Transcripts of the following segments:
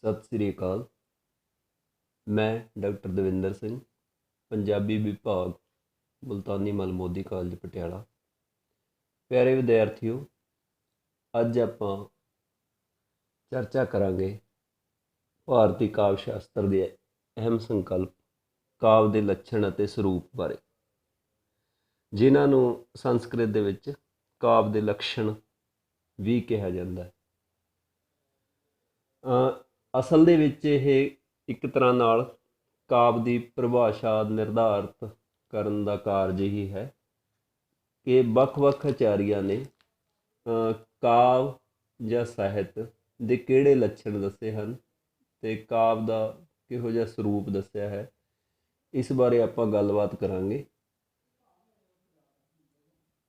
सत श्री अकाल। मैं डॉक्टर दविंदर सिंह, पंजाबी विभाग, मुल्तानी मल मोदी कॉलेज पटियाला। प्यारे विद्यार्थियों, अज आपां चर्चा करांगे भारती काव्य शास्त्र के अहम संकल्प काव्य के लक्षण ਅਤੇ ਸਰੂਪ बारे, जिन्हां नूं संस्कृत ਦੇ ਵਿੱਚ ਕਾਵਿ ਦੇ ਲੱਛਣ ਵੀ ਕਿਹਾ ਜਾਂਦਾ ਹੈ। ਅਸਲ ਦੇ ਵਿੱਚ ਇਹ ਇੱਕ ਤਰ੍ਹਾਂ ਨਾਲ ਕਾਵਿ ਦੀ ਪਰਿਭਾਸ਼ਾ ਨਿਰਧਾਰਿਤ ਕਰਨ ਦਾ ਕਾਰਜ ਹੀ ਹੈ ਕਿ ਵੱਖ-ਵੱਖ ਆਚਾਰੀਆਂ ਨੇ ਕਾਵਿ ਜਾਂ ਸਾਹਿਤ ਦੇ ਕਿਹੜੇ ਲੱਛਣ ਦੱਸੇ ਹਨ ਅਤੇ ਕਾਵਿ ਦਾ ਕਿਹੋ ਜਿਹਾ ਸਰੂਪ ਦੱਸਿਆ ਹੈ। ਇਸ ਬਾਰੇ ਆਪਾਂ ਗੱਲਬਾਤ ਕਰਾਂਗੇ।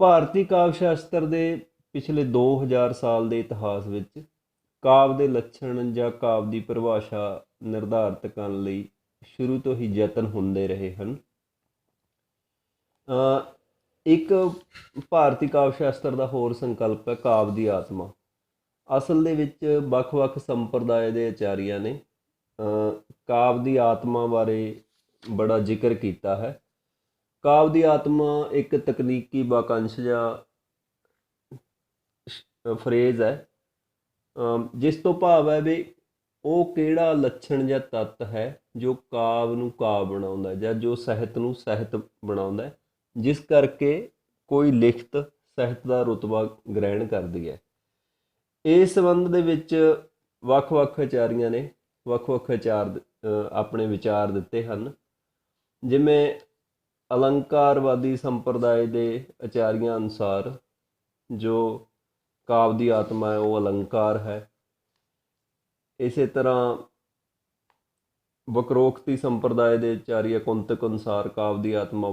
ਭਾਰਤੀ ਕਾਵਿ ਸ਼ਾਸਤਰ ਦੇ ਪਿਛਲੇ 2000 ਸਾਲ ਦੇ ਇਤਿਹਾਸ ਵਿੱਚ ਕਾਵਿ ਦੇ ਲੱਛਣ ਜਾਂ ਕਾਵਿ ਦੀ ਪਰਿਭਾਸ਼ਾ ਨਿਰਧਾਰਿਤ ਕਰਨ ਲਈ ਸ਼ੁਰੂ ਤੋਂ ਹੀ ਯਤਨ ਹੁੰਦੇ ਰਹੇ ਹਨ। ਇੱਕ ਭਾਰਤੀ ਕਾਵਿ ਸ਼ਾਸਤਰ ਦਾ ਹੋਰ ਸੰਕਲਪ ਹੈ ਕਾਵਿ ਦੀ ਆਤਮਾ। ਅਸਲ ਦੇ ਵਿੱਚ ਵੱਖ-ਵੱਖ ਸੰਪਰਦਾਇ ਦੇ ਆਚਾਰੀਆਂ ਨੇ ਕਾਵਿ ਦੀ ਆਤਮਾ ਬਾਰੇ ਬੜਾ ਜ਼ਿਕਰ ਕੀਤਾ ਹੈ। ਕਾਵਿ ਦੀ ਆਤਮਾ ਇੱਕ ਤਕਨੀਕੀ ਵਾਕੰਸ਼ ਜਾਂ ਫਰੇਜ਼ ਹੈ, ਜਿਸ ਤੋਂ ਭਾਵ ਹੈ ਵੀ ਉਹ ਕਿਹੜਾ ਲੱਛਣ ਜਾਂ ਤੱਤ ਹੈ ਜੋ ਕਾਵਿ ਨੂੰ ਕਾਵਿ ਬਣਾਉਂਦਾ ਜਾਂ ਜੋ ਸਾਹਿਤ ਨੂੰ ਸਾਹਿਤ ਬਣਾਉਂਦਾ, ਜਿਸ ਕਰਕੇ ਕੋਈ ਲਿਖਤ ਸਾਹਿਤ ਦਾ ਰੁਤਬਾ ਗ੍ਰਹਿਣ ਕਰਦੀ ਹੈ। ਇਸ ਸੰਬੰਧ ਦੇ ਵਿੱਚ ਵੱਖ-ਵੱਖ ਆਚਾਰੀਆਂ ਨੇ ਵੱਖ-ਵੱਖ ਆਪਣੇ ਵਿਚਾਰ ਦਿੱਤੇ ਹਨ। ਜਿਵੇਂ ਅਲੰਕਾਰਵਾਦੀ ਸੰਪਰਦਾਇ ਦੇ ਆਚਾਰੀਆਂ ਅਨੁਸਾਰ ਜੋ ਕਾਵਿ ਦੀ ਆਤਮਾ ਹੈ ਉਹ ਅਲੰਕਾਰ ਹੈ। ਇਸੇ ਤਰ੍ਹਾਂ ਵਕਰੋਕਤੀ ਸੰਪਰਦਾਇ ਦੇ ਆਚਾਰੀਆ ਕੁੰਤਕ ਅਨੁਸਾਰ ਕਾਵਿ ਦੀ ਆਤਮਾ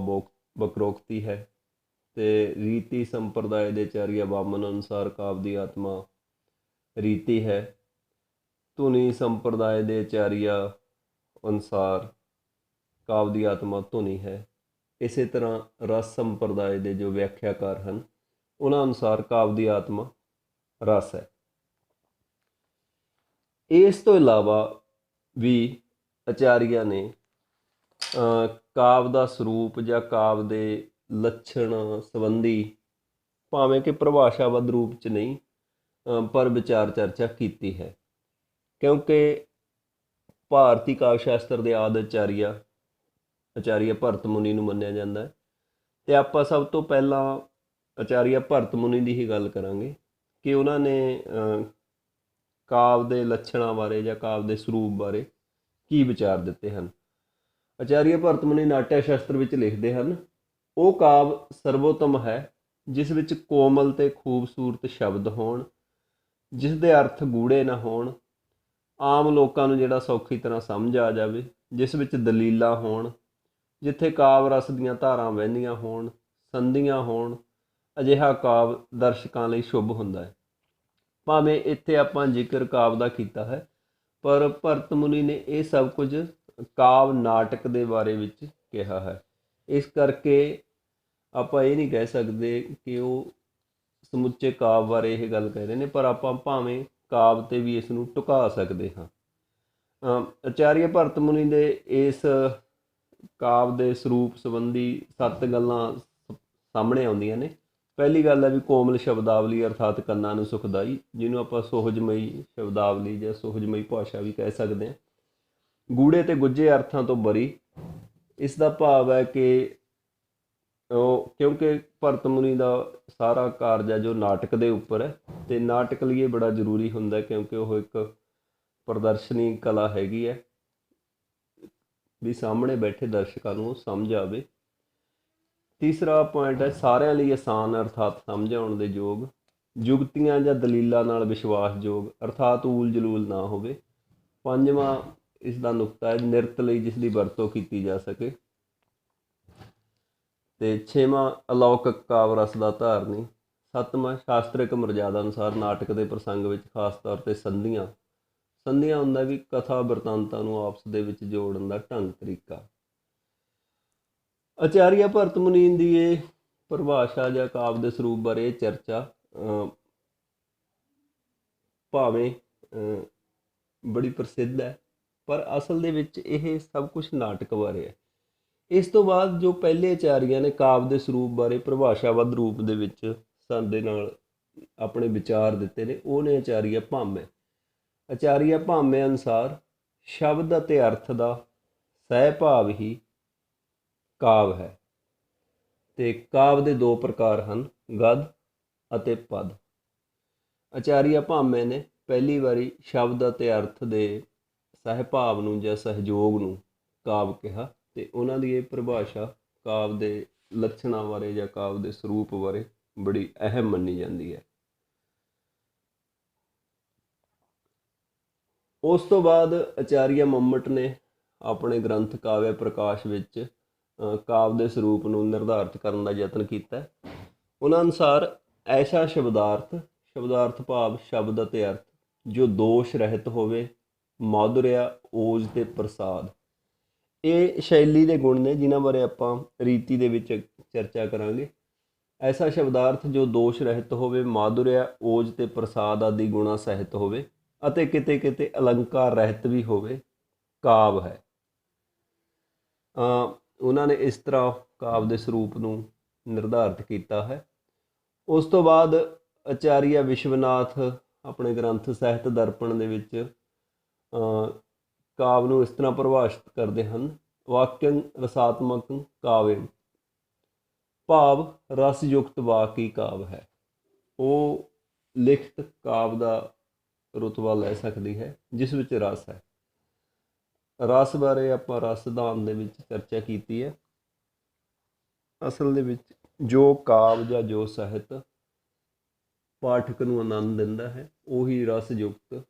ਵਕਰੋਕਤੀ ਹੈ ਅਤੇ ਰੀਤੀ ਸੰਪਰਦਾਇ ਦੇ ਆਚਾਰੀਆ ਵਾਮਨ ਅਨੁਸਾਰ ਕਾਵਿ ਦੀ ਆਤਮਾ ਰੀਤੀ ਹੈ। ਧੁਨੀ ਸੰਪਰਦਾਇ ਦੇ ਆਚਾਰੀਆ ਅਨੁਸਾਰ ਕਾਵਿ ਦੀ ਆਤਮਾ ਧੁਨੀ ਹੈ। ਇਸੇ ਤਰ੍ਹਾਂ ਰਸ ਸੰਪਰਦਾਇ ਦੇ ਜੋ ਵਿਆਖਿਆਕਾਰ ਹਨ ਉਹਨਾਂ ਅਨੁਸਾਰ ਕਾਵਿ ਦੀ ਆਤਮਾ ਰਸ ਹੈ। ਇਸ ਤੋਂ ਇਲਾਵਾ ਵੀ ਆਚਾਰੀਆਂ ਨੇ ਕਾਵਿ ਦਾ ਸਰੂਪ ਜਾਂ ਕਾਵਿ ਦੇ ਲੱਛਣ ਸੰਬੰਧੀ ਭਾਵੇਂ ਕਿ ਪਰਿਭਾਸ਼ਾਬੱਧ ਰੂਪ 'ਚ ਨਹੀਂ ਪਰ ਵਿਚਾਰ ਚਰਚਾ ਕੀਤੀ ਹੈ, ਕਿਉਂਕਿ ਭਾਰਤੀ ਕਾਵਿ ਸ਼ਾਸਤਰ ਦੇ ਆਦਿ ਆਚਾਰੀਆ ਭਰਤ ਮੁਨੀ ਨੂੰ ਮੰਨਿਆ ਜਾਂਦਾ ਹੈ। ਅਤੇ ਆਪਾਂ ਸਭ ਤੋਂ ਪਹਿਲਾਂ ਆਚਾਰੀਆ ਭਰਤ ਮੁਨੀ ਦੀ ਹੀ ਗੱਲ ਕਰਾਂਗੇ ਕਿ ਉਹਨਾਂ ਨੇ ਕਾਵਿ ਦੇ ਲੱਛਣਾਂ ਬਾਰੇ ਜਾਂ ਕਾਵਿ ਦੇ ਸਰੂਪ ਬਾਰੇ ਕੀ ਵਿਚਾਰ ਦਿੱਤੇ ਹਨ। ਆਚਾਰੀਆ ਭਰਤ ਮੁਨੀ ਨਾਟਯ ਸ਼ਾਸਤਰ ਵਿੱਚ ਲਿਖਦੇ ਹਨ, ਉਹ ਕਾਵਿ ਸਰਵੋਤਮ ਹੈ ਜਿਸ ਵਿੱਚ ਕੋਮਲ ਅਤੇ ਖੂਬਸੂਰਤ ਸ਼ਬਦ ਹੋਣ, ਜਿਸ ਦੇ ਅਰਥ ਗੂੜੇ ਨਾ ਹੋਣ, ਆਮ ਲੋਕਾਂ ਨੂੰ ਜਿਹੜਾ ਸੌਖੀ ਤਰ੍ਹਾਂ ਸਮਝ ਆ ਜਾਵੇ, ਜਿਸ ਵਿੱਚ ਦਲੀਲਾਂ ਹੋਣ, ਜਿੱਥੇ ਕਾਵਿ ਰਸ ਦੀਆਂ ਧਾਰਾਂ ਵਹਿੰਦੀਆਂ ਹੋਣ, ਸੰਧੀਆਂ ਹੋਣ। ਅਜਿਹਾ ਕਾਵਿ ਦਰਸ਼ਕਾਂ ਲਈ ਸ਼ੁਭ ਹੁੰਦਾ ਹੈ। ਭਾਵੇਂ ਇੱਥੇ ਆਪਾਂ ਜ਼ਿਕਰ ਕਾਵਿ ਦਾ ਕੀਤਾ ਹੈ, ਪਰ ਭਰਤ ਮੁਨੀ ਨੇ ਇਹ ਸਭ ਕੁਝ ਕਾਵਿ ਨਾਟਕ ਦੇ ਬਾਰੇ ਵਿੱਚ ਕਿਹਾ ਹੈ। ਇਸ ਕਰਕੇ ਆਪਾਂ ਇਹ ਨਹੀਂ ਕਹਿ ਸਕਦੇ ਕਿ ਉਹ ਸਮੁੱਚੇ ਕਾਵਿ ਬਾਰੇ ਇਹ ਗੱਲ ਕਹਿ ਰਹੇ ਨੇ, ਪਰ ਆਪਾਂ ਭਾਵੇਂ ਕਾਵਿ 'ਤੇ ਵੀ ਇਸ ਨੂੰ ਢੁਕਾ ਸਕਦੇ ਹਾਂ। ਆਚਾਰੀਆ ਭਰਤ ਮੁਨੀ ਦੇ ਇਸ ਕਾਵਿ ਦੇ ਸਰੂਪ ਸੰਬੰਧੀ 7 ਗੱਲਾਂ ਸਾਹਮਣੇ ਆਉਂਦੀਆਂ ਨੇ। ਪਹਿਲੀ ਗੱਲ ਹੈ ਵੀ ਕੋਮਲ ਸ਼ਬਦਾਵਲੀ ਅਰਥਾਤ ਕੰਨਾਂ ਨੂੰ ਸੁਖਦਾਈ, ਜਿਹਨੂੰ ਆਪਾਂ ਸੁਹਜਮਈ ਸ਼ਬਦਾਵਲੀ ਜਾਂ ਸੁਹਜਮਈ ਭਾਸ਼ਾ ਵੀ ਕਹਿ ਸਕਦੇ ਹਾਂ। ਗੂੜੇ ਅਤੇ ਗੁੱਝੇ ਅਰਥਾਂ ਤੋਂ ਬਰੀ, ਇਸ ਦਾ ਭਾਵ ਹੈ ਕਿ ਕਿਉਂਕਿ ਭਰਤ ਮੁਨੀ ਦਾ ਸਾਰਾ ਕਾਰਜ ਹੈ ਜੋ ਨਾਟਕ ਦੇ ਉੱਪਰ ਹੈ, ਅਤੇ ਨਾਟਕ ਲਈ ਇਹ ਬੜਾ ਜ਼ਰੂਰੀ ਹੁੰਦਾ ਕਿਉਂਕਿ ਉਹ ਇੱਕ ਪ੍ਰਦਰਸ਼ਨੀ ਕਲਾ ਹੈਗੀ ਹੈ ਵੀ ਸਾਹਮਣੇ ਬੈਠੇ ਦਰਸ਼ਕਾਂ ਨੂੰ ਸਮਝ ਆਵੇ। ਤੀਸਰਾ ਪੁਆਇੰਟ ਹੈ ਸਾਰਿਆਂ ਲਈ ਆਸਾਨ ਅਰਥਾਤ ਸਮਝ ਆਉਣ ਦੇ ਯੋਗ, ਜੁਗਤੀਆਂ ਜਾਂ ਦਲੀਲਾਂ ਨਾਲ ਵਿਸ਼ਵਾਸਯੋਗ ਅਰਥਾਤ ਊਲ ਜਲੂਲ ਨਾ ਹੋਵੇ। ਪੰਜਵਾਂ ਇਸ ਦਾ ਨੁਕਤਾ ਹੈ ਨਿਰਤ ਲਈ ਜਿਸ ਦੀ ਵਰਤੋਂ ਕੀਤੀ ਜਾ ਸਕੇ। ਅਤੇ ਛੇਵਾਂ ਅਲੌਕਿਕ ਕਾਵਿ ਰਸ ਦਾ ਧਾਰਨੀ। ਸੱਤਵਾਂ ਸ਼ਾਸਤਰਿਕ ਮਰਜ਼ਾਦਾ ਅਨੁਸਾਰ ਨਾਟਕ ਦੇ ਪ੍ਰਸੰਗ ਵਿੱਚ ਖਾਸ ਤੌਰ 'ਤੇ ਸੰਧੀਆਂ ਹੁੰਦਾ ਵੀ ਕਥਾ ਬਿਰਤਾਂਤਾਂ ਨੂੰ ਆਪਸ ਦੇ ਵਿੱਚ ਜੋੜਨ ਦਾ ਢੰਗ ਤਰੀਕਾ। ਆਚਾਰੀਆ ਭਰਤ ਮੁਨੀ ਦੀ ਇਹ ਪਰਿਭਾਸ਼ਾ ਜਾਂ ਕਾਵਿ ਦੇ ਸਰੂਪ ਬਾਰੇ ਇਹ ਚਰਚਾ ਭਾਵੇਂ ਬੜੀ ਪ੍ਰਸਿੱਧ ਹੈ, ਪਰ ਅਸਲ ਦੇ ਵਿੱਚ ਇਹ ਸਭ ਕੁਝ ਨਾਟਕ ਬਾਰੇ ਹੈ। ਇਸ ਤੋਂ ਬਾਅਦ ਜੋ ਪਹਿਲੇ ਆਚਾਰੀਆਂ ਨੇ ਕਾਵਿ ਦੇ ਸਰੂਪ ਬਾਰੇ ਪਰਿਭਾਸ਼ਾਬੱਧ ਰੂਪ ਦੇ ਵਿੱਚ ਸਾਡੇ ਨਾਲ ਆਪਣੇ ਵਿਚਾਰ ਦਿੱਤੇ ਨੇ, ਉਹ ਨੇ ਆਚਾਰੀਆ ਭਾਮਹ। ਆਚਾਰੀਆ ਭਾਮਹ ਅਨੁਸਾਰ ਸ਼ਬਦ ਅਤੇ ਅਰਥ ਦਾ ਸਹਿ ਭਾਵ ਹੀ ਕਾਵਿ ਹੈ, ਤੇ ਕਾਵਿ ਦੇ ਦੋ ਪ੍ਰਕਾਰ ਹਨ, ਗਦ ਅਤੇ ਪਦ। ਆਚਾਰੀਆ ਭਾਮਹ ਨੇ ਪਹਿਲੀ ਵਾਰੀ ਸ਼ਬਦ ਅਤੇ ਅਰਥ ਦੇ ਸਹਿਭਾਵ ਨੂੰ ਜਾਂ ਸਹਿਯੋਗ ਨੂੰ ਕਾਵਿ ਕਿਹਾ, ਤੇ ਉਹਨਾਂ ਦੀ ਇਹ ਪਰਿਭਾਸ਼ਾ ਕਾਵਿ ਦੇ ਲੱਛਣਾਂ ਬਾਰੇ ਜਾਂ ਕਾਵਿ ਦੇ ਸਰੂਪ ਬਾਰੇ ਬੜੀ ਅਹਿਮ ਮੰਨੀ ਜਾਂਦੀ ਹੈ। ਉਸ ਤੋਂ ਬਾਅਦ ਆਚਾਰੀਆ ਮੰਮਟ ਨੇ ਆਪਣੇ ਗ੍ਰੰਥ ਕਾਵਿ ਪ੍ਰਕਾਸ਼ ਵਿੱਚ ਕਾਵਿ ਦੇ ਸਰੂਪ ਨੂੰ ਨਿਰਧਾਰਿਤ ਕਰਨ ਦਾ ਯਤਨ ਕੀਤਾ। ਉਹਨਾਂ ਅਨੁਸਾਰ ਐਸਾ ਸ਼ਬਦਾਰਥ ਭਾਵ ਸ਼ਬਦ ਅਤੇ ਅਰਥ ਜੋ ਦੋਸ਼ ਰਹਿਤ ਹੋਵੇ, ਮਾਧੁਰਿਆ, ਓਜ ਤੇ ਪ੍ਰਸਾਦ, ਇਹ ਸ਼ੈਲੀ ਦੇ ਗੁਣ ਨੇ ਜਿਨ੍ਹਾਂ ਬਾਰੇ ਆਪਾਂ ਰੀਤੀ ਦੇ ਵਿੱਚ ਚਰਚਾ ਕਰਾਂਗੇ। ਐਸਾ ਸ਼ਬਦਾਰਥ ਜੋ ਦੋਸ਼ ਰਹਿਤ ਹੋਵੇ, ਮਾਧੁਰਿਆ, ਓਜ ਤੇ ਪ੍ਰਸਾਦ ਆਦਿ ਗੁਣਾ ਸਹਿਤ ਹੋਵੇ ਅਤੇ ਕਿਤੇ ਕਿਤੇ ਅਲੰਕਾਰ ਰਹਿਤ ਵੀ ਹੋਵੇ, ਕਾਵਿ ਹੈ। ਉਹਨਾਂ ਨੇ ਇਸ ਤਰ੍ਹਾਂ ਕਾਵਿ ਦੇ ਸਰੂਪ ਨੂੰ ਨਿਰਧਾਰਿਤ ਕੀਤਾ ਹੈ। ਉਸ ਤੋਂ ਬਾਅਦ ਆਚਾਰੀਆ ਵਿਸ਼ਵਨਾਥ ਆਪਣੇ ਗ੍ਰੰਥ ਸਾਹਿਤ ਦਰਪਣ ਦੇ ਵਿੱਚ ਕਾਵਿ ਨੂੰ ਇਸ ਤਰ੍ਹਾਂ ਪਰਿਭਾਸ਼ਿਤ ਕਰਦੇ ਹਨ, ਵਾਕਿਅੰ ਰਸਾਤਮਕ ਕਾਵਿ ਭਾਵ ਰਸਯੁਕਤ ਵਾਕ ਹੀ ਕਾਵਿ ਹੈ। ਉਹ ਲਿਖਤ ਕਾਵਿ ਦਾ ਰੁਤਬਾ ਲੈ ਸਕਦੀ ਹੈ ਜਿਸ ਵਿੱਚ ਰਸ ਹੈ। ਰਸ ਬਾਰੇ ਆਪਾਂ ਰਸ ਸਿਧਾਂਤ ਦੇ ਵਿੱਚ ਚਰਚਾ ਕੀਤੀ ਹੈ। ਅਸਲ ਦੇ ਵਿੱਚ ਜੋ ਕਾਵਿ ਜਾਂ ਜੋ ਸਾਹਿਤ ਪਾਠਕ ਨੂੰ ਆਨੰਦ ਦਿੰਦਾ ਹੈ ਉਹੀ ਰਸਯੁਕਤ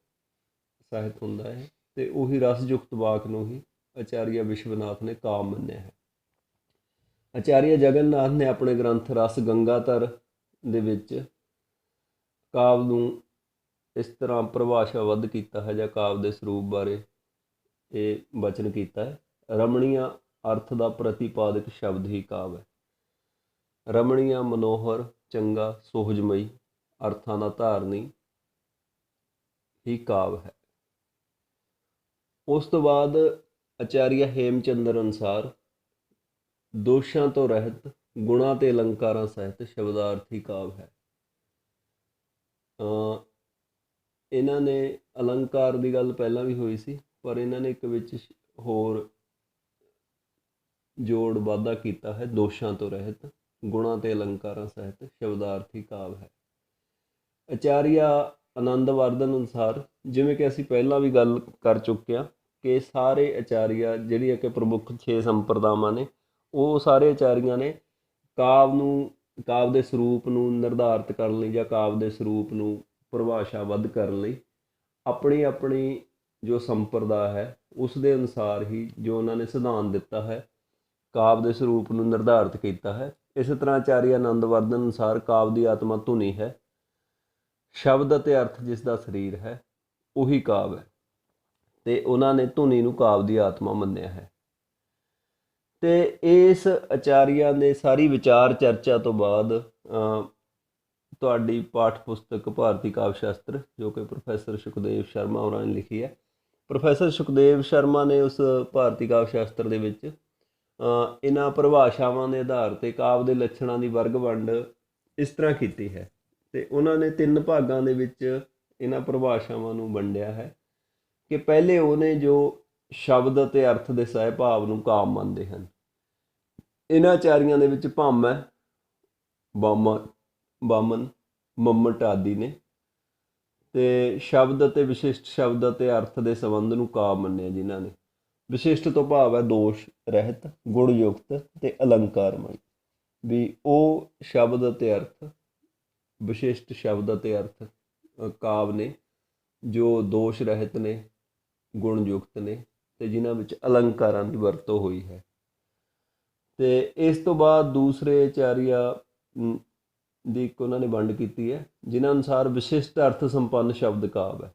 ਸਾਹਿਤ ਹੁੰਦਾ ਹੈ, ਤੇ ਉਹੀ ਰਸਯੁਕਤ ਵਾਕ ਨੂੰ ਹੀ ਆਚਾਰੀਆ ਵਿਸ਼ਵਨਾਥ ਨੇ ਕਾਵਿ ਮੰਨਿਆ ਹੈ। ਆਚਾਰੀਆ ਜਗਨਨਾਥ ਨੇ ਆਪਣੇ ਗ੍ਰੰਥ ਰਸ ਗੰਗਾਧਰ ਦੇ ਵਿੱਚ ਕਾਵਿ ਨੂੰ ਇਸ ਤਰ੍ਹਾਂ ਪਰਿਭਾਸ਼ਾਬੱਧ ਕੀਤਾ ਹੈ ਜਾਂ ਕਾਵਿ ਦੇ ਸਰੂਪ ਬਾਰੇ ਇਹ ਬਚਨ ਕੀਤਾ ਹੈ, ਰਮਣੀਆ ਅਰਥ ਦਾ ਪ੍ਰਤੀਪਾਦਕ ਸ਼ਬਦ ਹੀ ਕਾਵਿ ਹੈ। ਰਮਣੀਆ ਮਨੋਹਰ, ਚੰਗਾ, ਸੁਹਜਮਈ ਅਰਥਾਂ ਦਾ ਧਾਰਨੀ ਹੀ ਕਾਵਿ ਹੈ। ਉਸ ਤੋਂ ਬਾਅਦ ਆਚਾਰੀਆ ਹੇਮਚੰਦਰ ਅਨੁਸਾਰ ਦੋਸ਼ਾਂ ਤੋਂ ਰਹਿਤ, ਗੁਣਾਂ ਤੇ ਅਲੰਕਾਰਾਂ ਸਹਿਤ ਸ਼ਬਦਾਰਥ ਹੀ ਕਾਵਿ ਹੈ। ਇਹਨਾਂ ਨੇ ਅਲੰਕਾਰ ਦੀ ਗੱਲ ਪਹਿਲਾਂ ਵੀ ਹੋਈ ਸੀ, ਪਰ ਇਹਨਾਂ ਨੇ ਇੱਕ ਵਿੱਚ ਹੋਰ ਜੋੜ ਵਾਧਾ ਕੀਤਾ ਹੈ, ਦੋਸ਼ਾਂ ਤੋਂ ਰਹਿਤ, ਗੁਣਾਂ ਤੇ ਅਲੰਕਾਰਾਂ ਸਹਿਤ ਸ਼ਬਦਾਰਥੀ ਕਾਵਿ ਹੈ। ਆਚਾਰੀਆ ਆਨੰਦਵਰਧਨ ਅਨੁਸਾਰ, ਜਿਵੇਂ ਕਿ ਅਸੀਂ ਪਹਿਲਾਂ ਵੀ ਗੱਲ ਕਰ ਚੁੱਕੇ ਹਾਂ ਕਿ ਸਾਰੇ ਆਚਾਰੀਆ ਜਿਹੜੀਆਂ ਕਿ ਪ੍ਰਮੁੱਖ 6 ਸੰਪਰਦਾਵਾਂ ਨੇ, ਉਹ ਸਾਰੇ ਆਚਾਰੀਆਂ ਨੇ ਕਾਵਿ ਦੇ ਸਰੂਪ ਨੂੰ ਨਿਰਧਾਰਿਤ ਕਰਨ ਲਈ ਜਾਂ ਕਾਵਿ ਦੇ ਸਰੂਪ ਨੂੰ ਪਰਿਭਾਸ਼ਾਬੱਧ ਕਰਨ ਲਈ ਆਪਣੀ ਆਪਣੀ ਜੋ ਸੰਪਰਦਾ ਹੈ ਉਸ ਦੇ ਅਨੁਸਾਰ ਹੀ ਜੋ ਉਹਨਾਂ ਨੇ ਸਿਧਾਂਤ ਦਿੱਤਾ ਹੈ, ਕਾਵਿ ਦੇ ਸਰੂਪ ਨੂੰ ਨਿਰਧਾਰਿਤ ਕੀਤਾ ਹੈ। ਇਸੇ ਤਰ੍ਹਾਂ ਆਚਾਰੀਆ ਆਨੰਦਵਰਧਨ ਅਨੁਸਾਰ ਕਾਵਿ ਦੀ ਆਤਮਾ ਧੁਨੀ ਹੈ, ਸ਼ਬਦ ਅਤੇ ਅਰਥ ਜਿਸ ਦਾ ਸਰੀਰ ਹੈ ਉਹੀ ਕਾਵਿ ਹੈ, ਤੇ ਉਹਨਾਂ ਨੇ ਧੁਨੀ ਨੂੰ ਕਾਵਿ ਦੀ ਆਤਮਾ ਮੰਨਿਆ ਹੈ। ਤੇ ਇਸ ਆਚਾਰੀਆਂ ਦੇ ਸਾਰੀ ਵਿਚਾਰ ਚਰਚਾ ਤੋਂ ਬਾਅਦ ਤੁਹਾਡੀ ਪਾਠ ਪੁਸਤਕ ਭਾਰਤੀ ਕਾਵਿ ਸ਼ਾਸਤਰ, ਜੋ ਕਿ ਪ੍ਰੋਫੈਸਰ ਸੁਖਦੇਵ ਸ਼ਰਮਾ ਹੋਰਾਂ ਨੇ ਲਿਖੀ ਹੈ, ਪ੍ਰੋਫੈਸਰ ਸੁਖਦੇਵ ਸ਼ਰਮਾ ਨੇ ਉਸ ਭਾਰਤੀ ਕਾਵਿ ਸ਼ਾਸਤਰ ਦੇ ਵਿੱਚ ਇਹਨਾਂ ਪਰਿਭਾਸ਼ਾਵਾਂ ਦੇ ਆਧਾਰ 'ਤੇ ਕਾਵਿ ਦੇ ਲੱਛਣਾਂ ਦੀ ਵਰਗ ਵੰਡ ਇਸ ਤਰ੍ਹਾਂ ਕੀਤੀ ਹੈ, ਤੇ ਉਹਨਾਂ ਨੇ 3 ਭਾਗਾਂ ਦੇ ਵਿੱਚ ਇਹਨਾਂ ਪਰਿਭਾਸ਼ਾਵਾਂ ਨੂੰ ਵੰਡਿਆ ਹੈ ਕਿ ਪਹਿਲੇ ਉਹਨੇ ਜੋ ਸ਼ਬਦ ਅਤੇ ਅਰਥ ਦੇ ਸਹਿ ਭਾਵ ਨੂੰ ਕਾਵਿ ਮੰਨਦੇ ਹਨ। ਇਹਨਾਂ ਆਚਾਰੀਆਂ ਦੇ ਵਿੱਚ ਭਾਮਹ, ਬਾਮਨ, ਮੰਮਟ ਆਦਿ ਨੇ, ਤੇ ਸ਼ਬਦ ਅਤੇ ਵਿਸ਼ਿਸ਼ਟ ਸ਼ਬਦ ਅਤੇ ਅਰਥ ਦੇ ਸੰਬੰਧ ਨੂੰ ਕਾਵਿ ਮੰਨਿਆ ਜਿਨ੍ਹਾਂ ਨੇ। ਵਿਸ਼ਿਸ਼ਟ ਤੋਂ ਭਾਵ ਹੈ ਦੋਸ਼ ਰਹਿਤ, ਗੁਣਯੁਕਤ ਤੇ ਅਲੰਕਾਰਮਈ, ਵੀ ਉਹ ਸ਼ਬਦ ਅਤੇ ਅਰਥ, ਵਿਸ਼ਿਸ਼ਟ ਸ਼ਬਦ ਅਤੇ ਅਰਥ ਕਾਵਿ ਨੇ ਜੋ ਦੋਸ਼ ਰਹਿਤ ਨੇ, ਗੁਣਯੁਕਤ ਨੇ, ਤੇ ਜਿਨ੍ਹਾਂ ਵਿੱਚ ਅਲੰਕਾਰਾਂ ਦੀ ਵਰਤੋਂ ਹੋਈ ਹੈ। ਤੇ ਇਸ ਤੋਂ ਬਾਅਦ ਦੂਸਰੇ ਆਚਾਰੀਆ ਦੀ ਇੱਕ ਉਹਨਾਂ ਨੇ ਵੰਡ ਕੀਤੀ ਹੈ ਜਿਨ੍ਹਾਂ ਅਨੁਸਾਰ ਵਿਸ਼ਿਸ਼ਟ ਅਰਥ ਸੰਪੰਨ ਸ਼ਬਦ ਕਾਵਿ ਹੈ,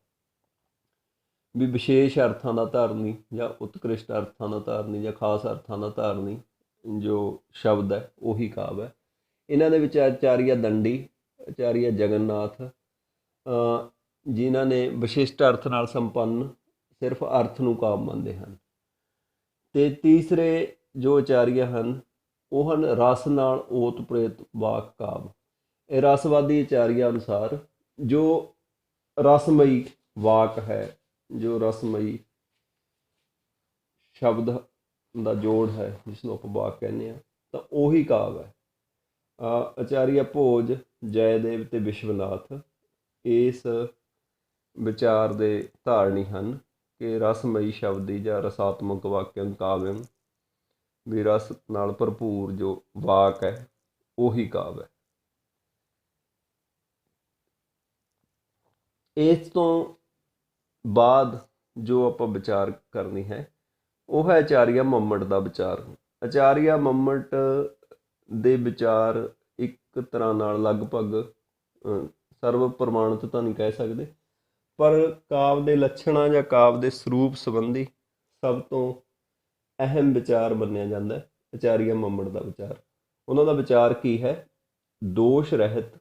ਵੀ ਵਿਸ਼ੇਸ਼ ਅਰਥਾਂ ਦਾ ਧਾਰਨੀ ਜਾਂ ਉਤਕ੍ਰਿਸ਼ਟ ਅਰਥਾਂ ਦਾ ਧਾਰਨੀ ਜਾਂ ਖਾਸ ਅਰਥਾਂ ਦਾ ਧਾਰਨੀ ਜੋ ਸ਼ਬਦ ਹੈ ਉਹੀ ਕਾਵਿ ਹੈ। ਇਹਨਾਂ ਦੇ ਵਿੱਚ ਆਚਾਰੀਆ ਦੰਡੀ, ਆਚਾਰੀਆ ਜਗਨਨਾਥ, ਜਿਨ੍ਹਾਂ ਨੇ ਵਿਸ਼ਿਸ਼ਟ ਅਰਥ ਨਾਲ ਸੰਪੰਨ ਸਿਰਫ ਅਰਥ ਨੂੰ ਕਾਵਿ ਮੰਨਦੇ ਹਨ। ਤੇ ਤੀਸਰੇ ਜੋ ਆਚਾਰੀਆ ਹਨ ਉਹ ਹਨ ਰਸ ਨਾਲ ਓਤ ਪ੍ਰੇਤ ਵਾਕ ਕਾਵਿ। ਇਹ ਰਸਵਾਦੀ ਆਚਾਰੀਆ ਅਨੁਸਾਰ ਜੋ ਰਸਮਈ ਵਾਕ ਹੈ, ਜੋ ਰਸਮਈ ਸ਼ਬਦ ਦਾ ਜੋੜ ਹੈ, ਜਿਸ ਨੂੰ ਆਪਾਂ ਵਾਕ ਕਹਿੰਦੇ ਹਾਂ, ਤਾਂ ਉਹੀ ਕਾਵਿ ਹੈ। ਆਚਾਰੀਆ ਭੋਜ, ਜੈਦੇਵ ਤੇ ਵਿਸ਼ਵਨਾਥ ਇਸ ਵਿਚਾਰ ਦੇ ਧਾਰਨੀ ਹਨ ਕਿ ਰਸਮਈ ਸ਼ਬਦੀ ਜਾਂ ਰਸਾਤਮਕ ਵਾਕਿਅੰ ਕਾਵਿਅੰ, ਵੀ ਰਸ ਨਾਲ ਭਰਪੂਰ ਜੋ ਵਾਕ ਹੈ ਉਹੀ ਕਾਵਿ ਹੈ। ਇਸ ਤੋਂ ਬਾਅਦ ਜੋ ਆਪਾਂ ਵਿਚਾਰ ਕਰਨੀ ਹੈ ਉਹ ਹੈ ਆਚਾਰੀਆ ਮੰਮਟ ਦਾ ਵਿਚਾਰ। ਆਚਾਰੀਆ ਮੰਮਟ ਦੇ ਵਿਚਾਰ ਇੱਕ ਤਰ੍ਹਾਂ ਨਾਲ ਲਗਭਗ ਸਰਵ ਪ੍ਰਮਾਣਿਤ ਤਾਂ ਨਹੀਂ ਕਹਿ ਸਕਦੇ, ਪਰ ਕਾਵਿ ਦੇ ਲੱਛਣਾਂ ਜਾਂ ਕਾਵਿ ਦੇ ਸਰੂਪ ਸੰਬੰਧੀ ਸਭ ਤੋਂ ਅਹਿਮ ਵਿਚਾਰ ਮੰਨਿਆ ਜਾਂਦਾ ਆਚਾਰੀਆ ਮੰਮਟ ਦਾ ਵਿਚਾਰ। ਉਹਨਾਂ ਦਾ ਵਿਚਾਰ ਕੀ ਹੈ? ਦੋਸ਼ ਰਹਿਤ,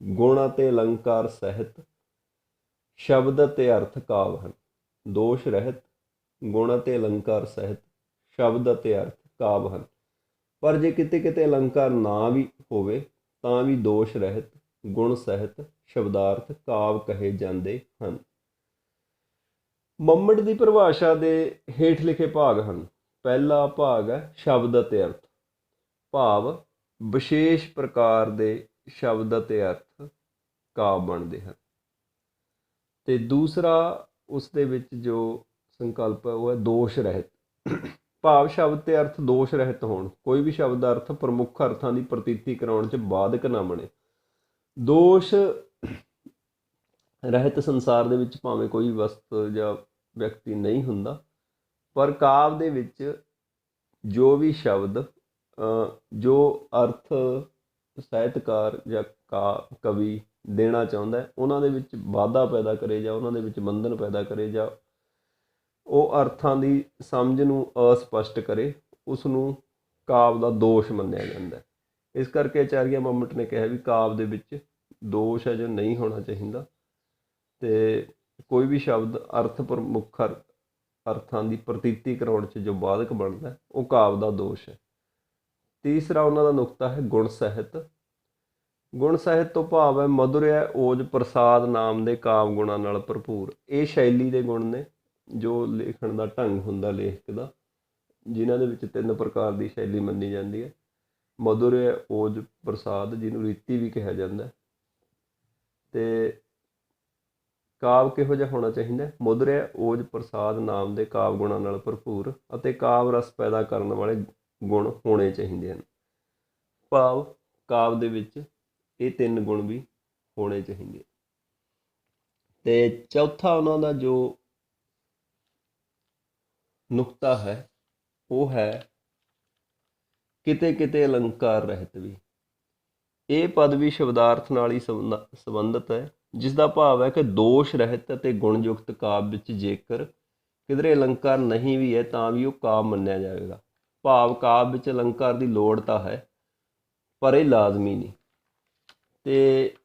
ਗੁਣ ਅਤੇ ਅਲੰਕਾਰ ਸਹਿਤ, ਸ਼ਬਦ ਅਤੇ ਅਰਥ ਕਾਵਿ ਹਨ। ਦੋਸ਼ ਰਹਿਤ, ਗੁਣ ਅਤੇ ਅਲੰਕਾਰ ਸਹਿਤ, ਸ਼ਬਦ ਅਤੇ ਅਰਥ ਕਾਵਿ ਹਨ। ਪਰ ਜੇ ਕਿਤੇ ਕਿਤੇ ਅਲੰਕਾਰ ਨਾ ਵੀ ਹੋਵੇ ਤਾਂ ਵੀ ਦੋਸ਼ ਰਹਿਤ, ਗੁਣ ਸਹਿਤ, ਸ਼ਬਦਾਰਥ ਕਾਵਿ ਕਹੇ ਜਾਂਦੇ ਹਨ। ਮੰਮਟ ਦੀ ਪਰਿਭਾਸ਼ਾ ਦੇ ਹੇਠ ਲਿਖੇ ਭਾਗ ਹਨ। ਪਹਿਲਾ ਭਾਗ ਹੈ ਸ਼ਬਦ ਅਤੇ ਅਰਥ, ਭਾਵ ਵਿਸ਼ੇਸ਼ ਪ੍ਰਕਾਰ ਦੇ ਸ਼ਬਦ ਅਤੇ ਅਰਥ ਕਾਵਿ ਬਣਦੇ ਹਨ। ਤੇ ਦੂਸਰਾ ਉਸ ਦੇ ਵਿੱਚ ਜੋ ਸੰਕਲਪ ਹੈ ਉਹ ਹੈ ਦੋਸ਼ ਰਹਿਤ, ਭਾਵ ਸ਼ਬਦ ਤੇ ਅਰਥ ਦੋਸ਼ ਰਹਿਤ ਹੋਣ। ਕੋਈ ਵੀ ਸ਼ਬਦ ਦਾ ਅਰਥ ਪ੍ਰਮੁੱਖ ਅਰਥਾਂ ਦੀ ਪ੍ਰਤੀਤੀ ਕਰਾਉਣ 'ਚ ਬਾਧਕ ਨਾ ਬਣੇ। ਦੋਸ਼ ਰਹਿਤ ਸੰਸਾਰ ਦੇ ਵਿੱਚ ਭਾਵੇਂ ਕੋਈ ਵਸਤ ਜਾਂ ਵਿਅਕਤੀ ਨਹੀਂ ਹੁੰਦਾ, ਪਰ ਕਾਵਿ ਦੇ ਵਿੱਚ ਜੋ ਵੀ ਸ਼ਬਦ ਜੋ ਅਰਥ ਸਾਹਿਤਕਾਰ ਜਾਂ ਕਵੀ ਦੇਣਾ ਚਾਹੁੰਦਾ ਉਹਨਾਂ ਦੇ ਵਿੱਚ ਵਾਧਾ ਪੈਦਾ ਕਰੇ ਜਾਂ ਉਹਨਾਂ ਦੇ ਵਿੱਚ ਬੰਧਨ ਪੈਦਾ ਕਰੇ ਜਾਂ ਉਹ ਅਰਥਾਂ ਦੀ ਸਮਝ ਨੂੰ ਅਸਪਸ਼ਟ ਕਰੇ, ਉਸ ਨੂੰ ਕਾਵਿ ਦਾ ਦੋਸ਼ ਮੰਨਿਆ ਜਾਂਦਾ। ਇਸ ਕਰਕੇ ਆਚਾਰੀਆ ਮੰਮਟ ਨੇ ਕਿਹਾ ਵੀ ਕਾਵਿ ਦੇ ਵਿੱਚ ਦੋਸ਼ ਹੈ ਜੋ ਨਹੀਂ ਹੋਣਾ ਚਾਹੀਦਾ, ਅਤੇ ਕੋਈ ਵੀ ਸ਼ਬਦ ਅਰਥ ਪ੍ਰਮੁੱਖ ਅਰਥਾਂ ਦੀ ਪ੍ਰਤੀਤੀ ਕਰਾਉਣ 'ਚ ਜੋ ਬਾਧਕ ਬਣਦਾ ਉਹ ਕਾਵਿ ਦਾ ਦੋਸ਼ ਹੈ। ਤੀਸਰਾ ਉਹਨਾਂ ਦਾ ਨੁਕਤਾ ਹੈ ਗੁਣ ਸਾਹਿਤ। ਗੁਣ ਸਾਹਿਤ ਤੋਂ ਭਾਵ ਹੈ ਮਧੁਰਯ ਓਜ ਪ੍ਰਸਾਦ ਨਾਮ ਦੇ ਕਾਵਿ ਗੁਣਾਂ ਨਾਲ ਭਰਪੂਰ। ਇਹ ਸ਼ੈਲੀ ਦੇ ਗੁਣ ਨੇ, ਜੋ ਲਿਖਣ ਦਾ ਢੰਗ ਹੁੰਦਾ ਲੇਖਕ ਦਾ, ਜਿਨ੍ਹਾਂ ਦੇ ਵਿੱਚ 3 ਪ੍ਰਕਾਰ ਦੀ ਸ਼ੈਲੀ ਮੰਨੀ ਜਾਂਦੀ ਹੈ। ਮਧੁਰਯ ਓਜ ਪ੍ਰਸਾਦ, ਜਿਹਨੂੰ ਰੀਤੀ ਵੀ ਕਿਹਾ ਜਾਂਦਾ। ਅਤੇ ਕਾਵਿ ਕਿਹੋ ਜਿਹਾ ਹੋਣਾ ਚਾਹੀਦਾ? ਮਧੁਰਯ ਓਜ ਪ੍ਰਸਾਦ ਨਾਮ ਦੇ ਕਾਵਿ ਗੁਣਾਂ ਨਾਲ ਭਰਪੂਰ ਅਤੇ ਕਾਵਿ ਰਸ ਪੈਦਾ ਕਰਨ ਵਾਲੇ ਗੁਣ ਹੋਣੇ ਚਾਹੀਦੇ ਹਨ। ਭਾਵ ਕਾਵਿ ਦੇ ਵਿੱਚ ਇਹ 3 ਗੁਣ ਵੀ ਹੋਣੇ ਚਾਹੀਦੇ। ਅਤੇ ਚੌਥਾ ਉਹਨਾਂ ਦਾ ਜੋ ਨੁਕਤਾ ਹੈ ਉਹ ਹੈ ਕਿਤੇ ਕਿਤੇ ਅਲੰਕਾਰ ਰਹਿਤ ਵੀ। ਇਹ ਪਦ ਵੀ ਸ਼ਬਦਾਰਥ ਨਾਲ ਹੀ ਸੰਬੰਧਿਤ ਹੈ, ਜਿਸ ਦਾ ਭਾਵ ਹੈ ਕਿ ਦੋਸ਼ ਰਹਿਤ ਅਤੇ ਗੁਣਯੁਕਤ ਕਾਵਿ ਵਿੱਚ ਜੇਕਰ ਕਿਧਰੇ ਅਲੰਕਾਰ ਨਹੀਂ ਵੀ ਹੈ ਤਾਂ ਵੀ ਉਹ ਕਾਵਿ ਮੰਨਿਆ ਜਾਵੇਗਾ। ਭਾਵ ਕਾਵਿ ਵਿੱਚ ਅਲੰਕਾਰ ਦੀ ਲੋੜ ਤਾਂ ਹੈ, ਪਰ ਇਹ ਲਾਜ਼ਮੀ ਨਹੀਂ। ਅਤੇ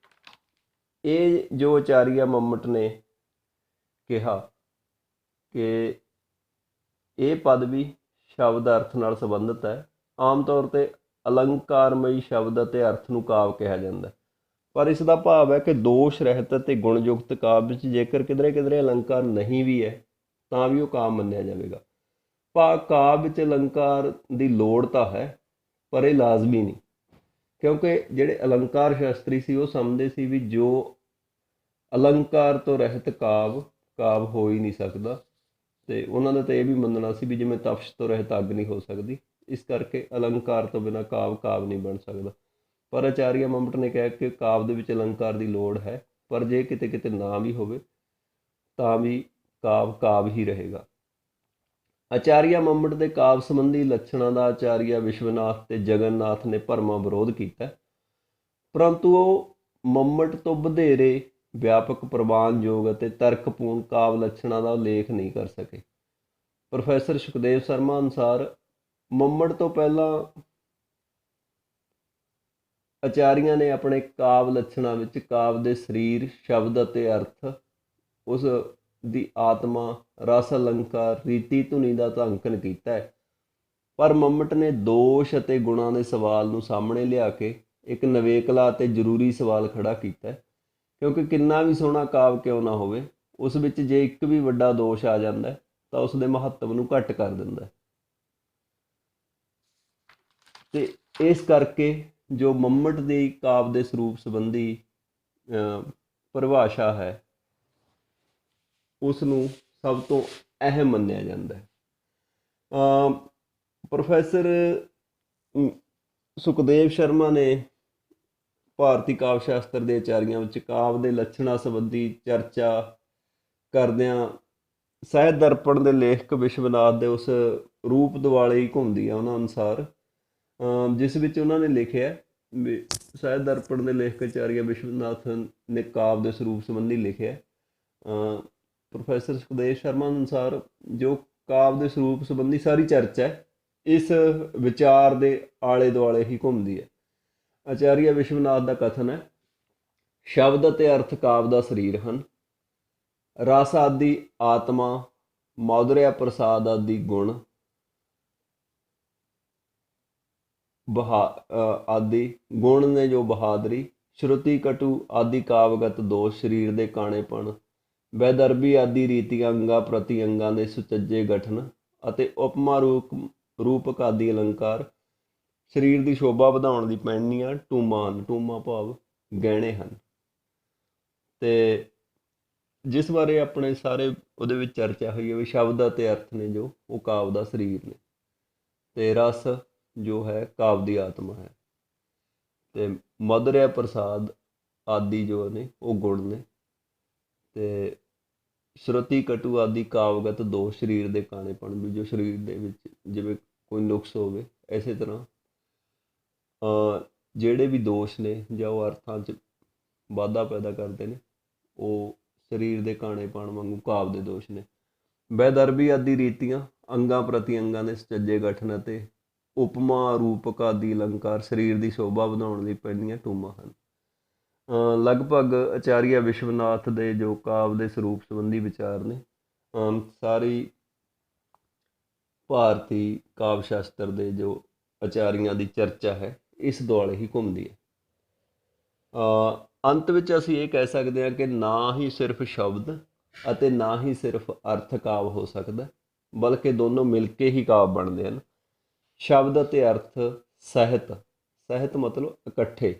ਇਹ ਜੋ ਆਚਾਰੀਆ ਮੰਮਟ ਨੇ ਕਿਹਾ ਕਿ ਇਹ ਪਦ ਵੀ ਸ਼ਬਦ ਅਰਥ ਨਾਲ ਸੰਬੰਧਿਤ ਹੈ। ਆਮ ਤੌਰ 'ਤੇ ਅਲੰਕਾਰਮਈ ਸ਼ਬਦ ਅਤੇ ਅਰਥ ਨੂੰ ਕਾਵਿ ਕਿਹਾ ਜਾਂਦਾ, ਪਰ ਇਸ ਦਾ ਭਾਵ ਹੈ ਕਿ ਦੋਸ਼ ਰਹਿਤ ਅਤੇ ਗੁਣਯੁਕਤ ਕਾਵਿ ਵਿੱਚ ਜੇਕਰ ਕਿਧਰੇ ਕਿਧਰੇ ਅਲੰਕਾਰ ਨਹੀਂ ਵੀ ਹੈ ਤਾਂ ਵੀ ਉਹ ਕਾਵਿ ਮੰਨਿਆ ਜਾਵੇਗਾ। ਭਾਵ ਕਾਵਿ ਵਿੱਚ ਅਲੰਕਾਰ ਦੀ ਲੋੜ ਤਾਂ ਹੈ, ਪਰ ਇਹ ਲਾਜ਼ਮੀ ਨਹੀਂ, ਕਿਉਂਕਿ ਜਿਹੜੇ ਅਲੰਕਾਰ ਸ਼ਾਸਤਰੀ ਸੀ ਉਹ ਸਮਝਦੇ ਸੀ ਵੀ ਜੋ ਅਲੰਕਾਰ ਤੋਂ ਰਹਿਤ ਕਾਵਿ ਹੋ ਹੀ ਨਹੀਂ ਸਕਦਾ। ਅਤੇ ਉਹਨਾਂ ਦਾ ਤਾਂ ਇਹ ਵੀ ਮੰਨਣਾ ਸੀ ਵੀ ਜਿਵੇਂ ਤਪਸ਼ ਤੋਂ ਰਹਿਤ ਅੱਗ ਨਹੀਂ ਹੋ ਸਕਦੀ, ਇਸ ਕਰਕੇ ਅਲੰਕਾਰ ਤੋਂ ਬਿਨਾਂ ਕਾਵਿ ਨਹੀਂ ਬਣ ਸਕਦਾ। ਪਰ ਆਚਾਰੀਆ ਮੰਮਟ ਨੇ ਕਿਹਾ ਕਿ ਕਾਵਿ ਦੇ ਵਿੱਚ ਅਲੰਕਾਰ ਦੀ ਲੋੜ ਹੈ, ਪਰ ਜੇ ਕਿਤੇ ਕਿਤੇ ਨਾ ਵੀ ਹੋਵੇ ਤਾਂ ਵੀ ਕਾਵਿ ਹੀ ਰਹੇਗਾ। ਆਚਾਰੀਆ ਮੰਮਟ ਦੇ ਕਾਵਿ ਸੰਬੰਧੀ ਲੱਛਣਾਂ ਦਾ ਆਚਾਰੀਆ ਵਿਸ਼ਵਨਾਥ ਤੇ ਜਗਨਨਾਥ ਨੇ ਭਰਮਾਂ ਵਿਰੋਧ ਕੀਤਾ, ਪਰੰਤੂ ਉਹ ਮੰਮਟ ਤੋਂ ਵਧੇਰੇ ਵਿਆਪਕ ਪ੍ਰਵਾਨਯੋਗ ਅਤੇ ਤਰਕਪੂਰਨ ਕਾਵਿ ਲੱਛਣਾਂ ਦਾ ਉਲੇਖ ਨਹੀਂ ਕਰ ਸਕੇ। ਪ੍ਰੋਫੈਸਰ ਸੁਖਦੇਵ ਸ਼ਰਮਾ ਅਨੁਸਾਰ ਮੰਮਟ ਤੋਂ ਪਹਿਲਾਂ ਆਚਾਰੀਆਂ ਨੇ ਆਪਣੇ ਕਾਵਿ ਲੱਛਣਾਂ ਵਿੱਚ ਕਾਵਿ ਦੇ ਸਰੀਰ, ਸ਼ਬਦ ਅਤੇ ਅਰਥ, ਉਸ ਦੀ ਆਤਮਾ, ਰਸ ਅਲੰਕਾਰ, ਰੀਤੀ ਧੁਨੀ ਦਾ ਤਾਂ ਅੰਕਨ ਕੀਤਾ ਹੈ, ਪਰ ਮੰਮਟ ਨੇ ਦੋਸ਼ ਅਤੇ ਗੁਣਾਂ ਦੇ ਸਵਾਲ ਨੂੰ ਸਾਹਮਣੇ ਲਿਆ ਕੇ ਇੱਕ ਨਵੇਕਲਾ ਅਤੇ ਜ਼ਰੂਰੀ ਸਵਾਲ ਖੜਾ ਕੀਤਾ ਹੈ। ਕਿਉਂਕਿ ਕਿੰਨਾ ਵੀ ਸੋਹਣਾ ਕਾਵਿ ਕਿਉਂ ਨਾ ਹੋਵੇ, ਉਸ ਵਿੱਚ ਜੇ ਇੱਕ ਵੀ ਵੱਡਾ ਦੋਸ਼ ਆ ਜਾਂਦਾ ਹੈ ਤਾਂ ਉਸ ਦੇ ਮਹੱਤਵ ਨੂੰ ਘੱਟ ਕਰ ਦਿੰਦਾ ਹੈ। ਤੇ ਇਸ ਕਰਕੇ ਜੋ ਮੰਮਟ ਦੀ ਕਾਵਿ ਦੇ ਸਰੂਪ ਸੰਬੰਧੀ ਪਰਿਭਾਸ਼ਾ ਹੈ, ਉਸ ਨੂੰ ਸਭ ਤੋਂ ਅਹਿਮ ਮੰਨਿਆ ਜਾਂਦਾ ਹੈ। ਪ੍ਰੋਫੈਸਰ ਸੁਖਦੇਵ ਸ਼ਰਮਾ ਨੇ ਭਾਰਤੀ ਕਾਵਿ ਸ਼ਾਸਤਰ ਦੇ ਆਚਾਰੀਆਂ ਵਿੱਚ ਕਾਵਿ ਦੇ ਲੱਛਣਾਂ ਸੰਬੰਧੀ ਚਰਚਾ ਕਰਦਿਆਂ ਸਾਹਿਤ ਦਰਪਣ ਦੇ ਲੇਖਕ ਵਿਸ਼ਵਨਾਥ ਦੇ ਉਸ ਰੂਪ ਦੁਆਲੇ ਹੀ ਘੁੰਮਦੀ ਆ ਉਹਨਾਂ ਅਨੁਸਾਰ, ਜਿਸ ਵਿੱਚ ਉਹਨਾਂ ਨੇ ਲਿਖਿਆ ਵੀ ਸਾਹਿਤ ਦਰਪਣ ਦੇ ਲੇਖਕ ਆਚਾਰੀਆ ਵਿਸ਼ਵਨਾਥ ਨੇ ਕਾਵਿ ਦੇ ਸਰੂਪ ਸੰਬੰਧੀ ਲਿਖਿਆ। ਪ੍ਰੋਫੈਸਰ ਸੁਖਦੇਵ ਸ਼ਰਮਾ ਅਨੁਸਾਰ ਜੋ ਕਾਵਿ ਦੇ ਸਰੂਪ ਸੰਬੰਧੀ ਸਾਰੀ ਚਰਚਾ ਹੈ, ਇਸ ਵਿਚਾਰ ਦੇ ਆਲੇ ਦੁਆਲੇ ਹੀ ਘੁੰਮਦੀ ਹੈ। ਆਚਾਰੀਆ ਵਿਸ਼ਵਨਾਥ ਦਾ ਕਥਨ ਹੈ, ਸ਼ਬਦ ਅਤੇ ਅਰਥ ਕਾਵਿ ਦਾ ਸਰੀਰ ਹਨ। ਰਸ ਆਦਿ ਆਤਮਾ, ਮੌਦਰਿਆ ਪ੍ਰਸਾਦ ਆਦਿ ਗੁਣ, ਆਦਿ ਗੁਣ ਨੇ ਜੋ ਬਹਾਦਰੀ, ਸ਼ਰੁਤੀ ਕਟੂ ਆਦਿ ਕਾਵਗਤ ਦੋਸ਼, ਸਰੀਰ ਦੇ ਕਾਣੇਪਣ, ਵੈਦਰਭੀ ਆਦਿ ਰੀਤੀਆਂ, ਅੰਗਾਂ ਪ੍ਰਤੀ ਅੰਗਾਂ ਦੇ ਸੁਚੱਜੇ ਗਠਨ ਅਤੇ ਉਪਮਾ ਰੂਪਕ ਆਦਿ ਅਲੰਕਾਰ, ਸਰੀਰ ਦੀ ਸ਼ੋਭਾ ਵਧਾਉਣ ਦੀ ਪਹਿਨੀਆਂ ਟੂਮਾਂ ਹਨ। ਟੂਮਾ ਭਾਵ ਗਹਿਣੇ ਹਨ। ਤੇ ਜਿਸ ਬਾਰੇ ਆਪਣੇ ਸਾਰੇ ਉਹਦੇ ਵਿੱਚ ਚਰਚਾ ਹੋਈ ਹੈ ਵੀ ਸ਼ਬਦ ਅਤੇ ਅਰਥ ਨੇ ਜੋ ਉਹ ਕਾਵਿ ਦਾ ਸਰੀਰ ਨੇ, ਤੇ ਰਸ ਜੋ ਹੈ ਕਾਵਿ ਦੀ ਆਤਮਾ ਹੈ, ਤੇ ਮਧੁਰਿਆ ਪ੍ਰਸਾਦ ਆਦਿ ਜੋ ਨੇ ਉਹ ਗੁਣ ਨੇ, ਤੇ ਸ਼ਰੁਤੀ ਕਟੂ ਆਦਿ ਕਾਵਗਤ ਦੋਸ਼, ਸਰੀਰ ਦੇ ਕਾਣੇਪਣ ਵੀ ਜੋ ਸਰੀਰ ਦੇ ਵਿੱਚ ਜਿਵੇਂ ਕੋਈ ਨੁਕਸ ਹੋਵੇ, ਇਸੇ ਤਰ੍ਹਾਂ ਜਿਹੜੇ ਵੀ ਦੋਸ਼ ਨੇ ਜਾਂ ਉਹ ਅਰਥਾਂ 'ਚ ਵਾਧਾ ਪੈਦਾ ਕਰਦੇ ਨੇ, ਉਹ ਸਰੀਰ ਦੇ ਕਾਣੇਪਣ ਵਾਂਗੂ ਕਾਵਿ ਦੇ ਦੋਸ਼ ਨੇ। ਵੈਦਰਭੀ ਆਦਿ ਰੀਤੀਆਂ, ਅੰਗਾਂ ਪ੍ਰਤੀ ਅੰਗਾਂ ਦੇ ਸੁਚੱਜੇ ਗਠਨ ਅਤੇ ਉਪਮਾ ਰੂਪਕ ਆਦਿ ਅਲੰਕਾਰ, ਸਰੀਰ ਦੀ ਸ਼ੋਭਾ ਵਧਾਉਣ ਲਈ ਪਹਿਨੀਆਂ ਟੂਮਾਂ ਹਨ। ਲਗਭਗ ਆਚਾਰੀਆ ਵਿਸ਼ਵਨਾਥ ਦੇ ਜੋ ਕਾਵਿ ਦੇ ਸਰੂਪ ਸੰਬੰਧੀ ਵਿਚਾਰ ਨੇ, ਸਾਰੀ ਭਾਰਤੀ ਕਾਵਿ ਸ਼ਾਸਤਰ ਦੇ ਜੋ ਆਚਾਰੀਆਂ ਦੀ ਚਰਚਾ ਹੈ, ਇਸ ਦੁਆਲੇ ਹੀ ਘੁੰਮਦੀ ਹੈ। ਅੰਤ ਵਿੱਚ ਅਸੀਂ ਇਹ ਕਹਿ ਸਕਦੇ ਹਾਂ ਕਿ ਨਾ ਹੀ ਸਿਰਫ ਸ਼ਬਦ ਅਤੇ ਨਾ ਹੀ ਸਿਰਫ ਅਰਥ ਕਾਵਿ ਹੋ ਸਕਦਾ, ਬਲਕਿ ਦੋਨੋਂ ਮਿਲ ਕੇ ਹੀ ਕਾਵਿ ਬਣਦੇ ਹਨ। ਸ਼ਬਦ ਅਤੇ ਅਰਥ ਸਾਹਿਤ, ਸਾਹਿਤ ਮਤਲਬ ਇਕੱਠੇ,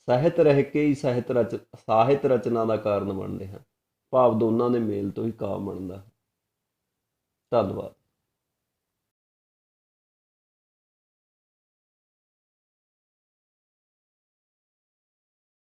ਸਾਹਿਤ ਰਹਿ ਕੇ ਹੀ ਸਾਹਿਤ ਰਚਨਾ ਦਾ ਕਾਰਨ ਬਣਦੇ ਹਨ, ਭਾਵ ਦੋਨਾਂ ਦੇ ਮੇਲ ਤੋਂ ਹੀ ਕਾਵਿ ਬਣਦਾ ਹੈ। ਧੰਨਵਾਦ।